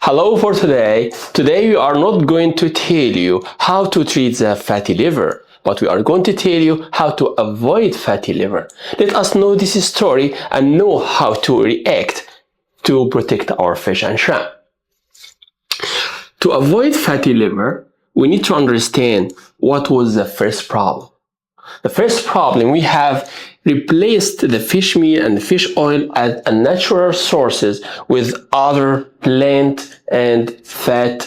Hello for today. Today we are not going to tell you how to treat the fatty liver, but we are going to tell you how to avoid fatty liver. Let us know this story and know how to react to protect our fish and shrimp. To avoid fatty liver, we need to understand what was the first problem. The first problem, we have replaced the fish meal and the fish oil as a natural sources with other plant fat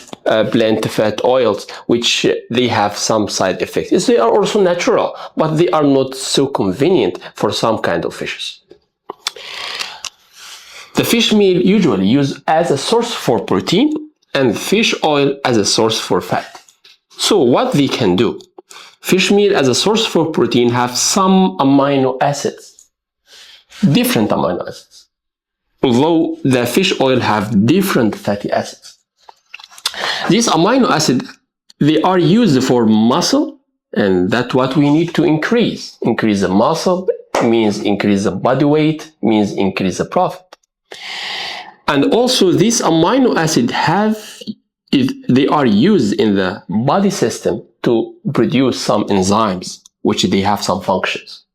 oils, which they have some side effects. They are also natural, but they are not so convenient for some kind of fishes. The fish meal usually used as a source for protein and fish oil as a source for fat. So what they can do? Fish meal as a source for protein have some amino acids, different amino acids, although the fish oil have different fatty acids. These amino acids, they are used for muscle, and that's what we need to increase. Increase the muscle means increase the body weight, means increase the profit. And also these amino acids they are used in the body system to produce some enzymes, which they have some functions.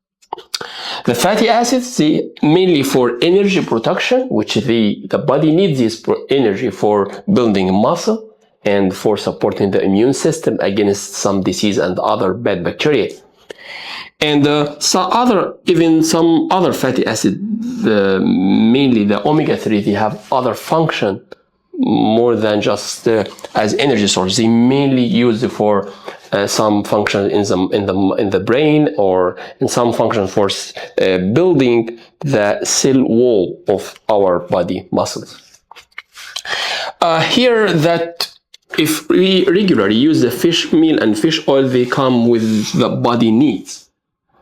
The fatty acids, they mainly for energy production, which the body needs this energy for building muscle and for supporting the immune system against some disease and other bad bacteria. And some other fatty acids, mainly the omega-3, they have other function more than just as energy source. They mainly use for some function in the brain, or in some function for building the cell wall of our body muscles. Here that if we regularly use the fish meal and fish oil, they come with the body needs.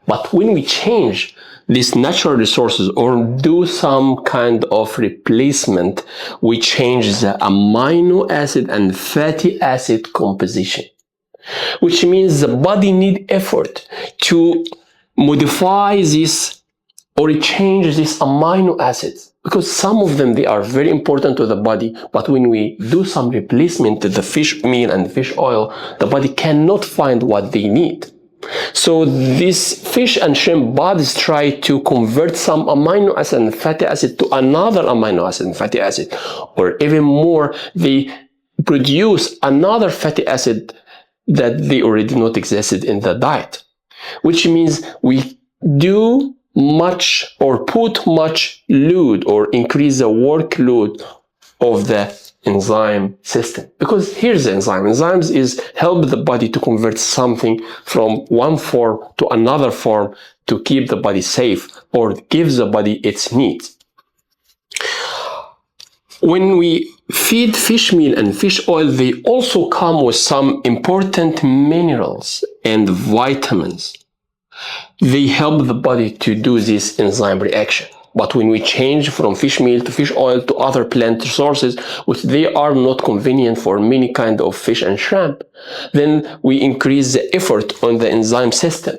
But when we change these natural resources or do some kind of replacement, we change the amino acid and fatty acid composition, which means the body need effort to modify this or change these amino acids, because some of them, they are very important to the body, but when we do some replacement to the fish meal and fish oil, the body cannot find what they need. So these fish and shrimp bodies try to convert some amino acid and fatty acid to another amino acid and fatty acid, or even more, they produce another fatty acid that they already not existed in the diet, which means we do much or put much load or increase the workload of the enzyme system. Because here's the enzyme. Enzymes is help the body to convert something from one form to another form to keep the body safe or gives the body its needs. When we feed fish meal and fish oil, they also come with some important minerals and vitamins. They help the body to do this enzyme reaction. But when we change from fish meal to fish oil to other plant sources, which they are not convenient for many kind of fish and shrimp, then we increase the effort on the enzyme system,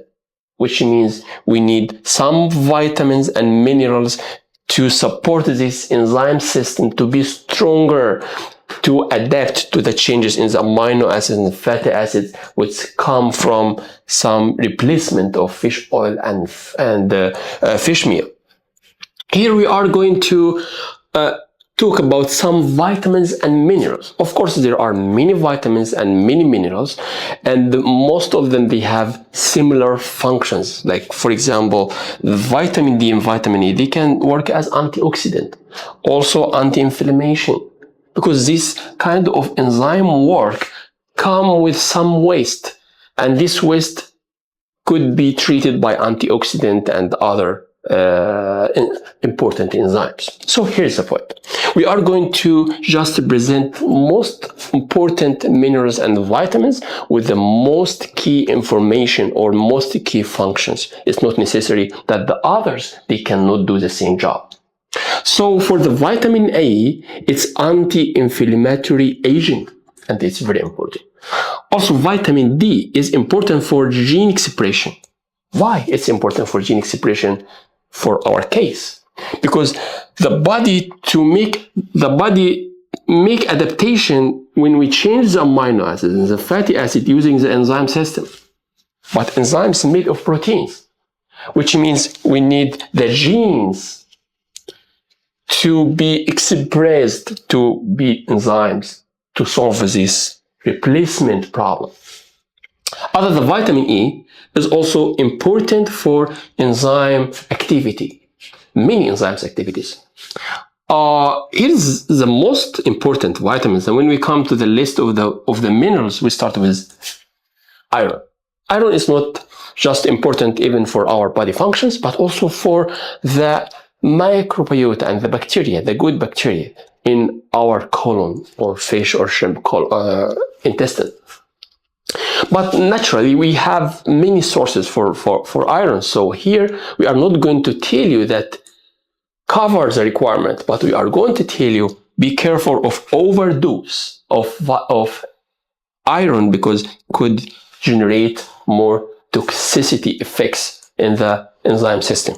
which means we need some vitamins and minerals to support this enzyme system to be stronger, to adapt to the changes in the amino acids and fatty acids which come from some replacement of fish oil and fish meal. Here we are going to talk about some vitamins and minerals. Of course, there are many vitamins and many minerals, and most of them, they have similar functions. Like, for example, vitamin D and vitamin E, they can work as antioxidant, also anti-inflammation, because this kind of enzyme work come with some waste, and this waste could be treated by antioxidant and other important enzymes. So here's the point. We are going to just present most important minerals and vitamins with the most key information or most key functions. It's not necessary that the others, they cannot do the same job. So for the vitamin A, it's anti-inflammatory agent, and it's very important. Also, vitamin D is important for gene expression. Why it's important for gene expression? For our case, because the body make adaptation when we change the amino acids and the fatty acid using the enzyme system. But enzymes made of proteins, which means we need the genes to be expressed to be enzymes to solve this replacement problem. Other than vitamin E is also important for enzyme activity, many enzymes activities. Here's the most important vitamins, and when we come to the list of the minerals, we start with iron. Iron is not just important even for our body functions, but also for the microbiota and the bacteria, the good bacteria in our colon or fish or shrimp intestine. But naturally, we have many sources for iron. So here, we are not going to tell you that covers the requirement, but we are going to tell you, be careful of overdose of iron because it could generate more toxicity effects in the enzyme system.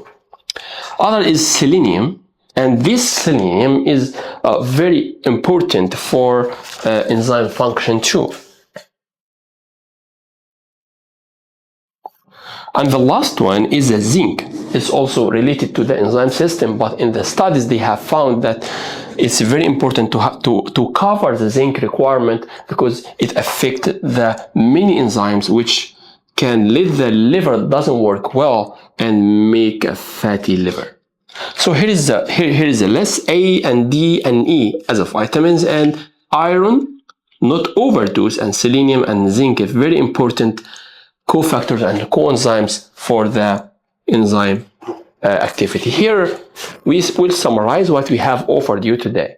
Other is selenium, and this selenium is very important for enzyme function too. And the last one is the zinc. It's also related to the enzyme system, but in the studies they have found that it's very important to cover the zinc requirement because it affects the many enzymes which can let the liver doesn't work well and make a fatty liver. So here is the list: A and D and E as of vitamins, and iron, not overdose, and selenium and zinc are very important cofactors and coenzymes for the enzyme activity. Here we will summarize what we have offered you today.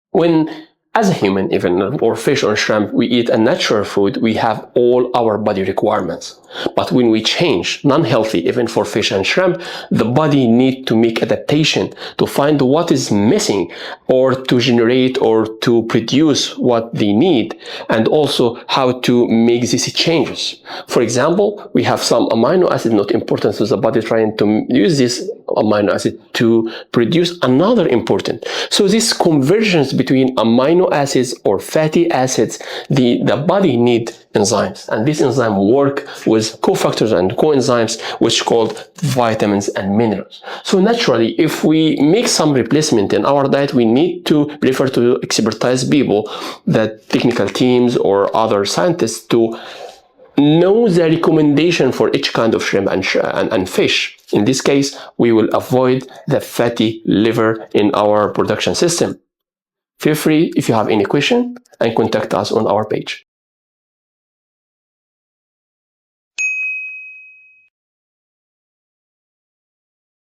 When, as a human, even, or fish or shrimp, we eat a natural food, we have all our body requirements. But when we change non-healthy, even for fish and shrimp, the body needs to make adaptation to find what is missing or to generate or to produce what they need, and also how to make these changes. For example, we have some amino acid not important to the body trying to use this amino acid to produce another important. So this convergence between amino acids or fatty acids, the body needs enzymes, and these enzymes work with cofactors and coenzymes which called vitamins and minerals. So naturally, if we make some replacement in our diet, we need to refer to expertise people, that technical teams or other scientists, to know the recommendation for each kind of shrimp and fish. In this case, we will avoid the fatty liver in our production system. Feel free if you have any question and contact us on our page.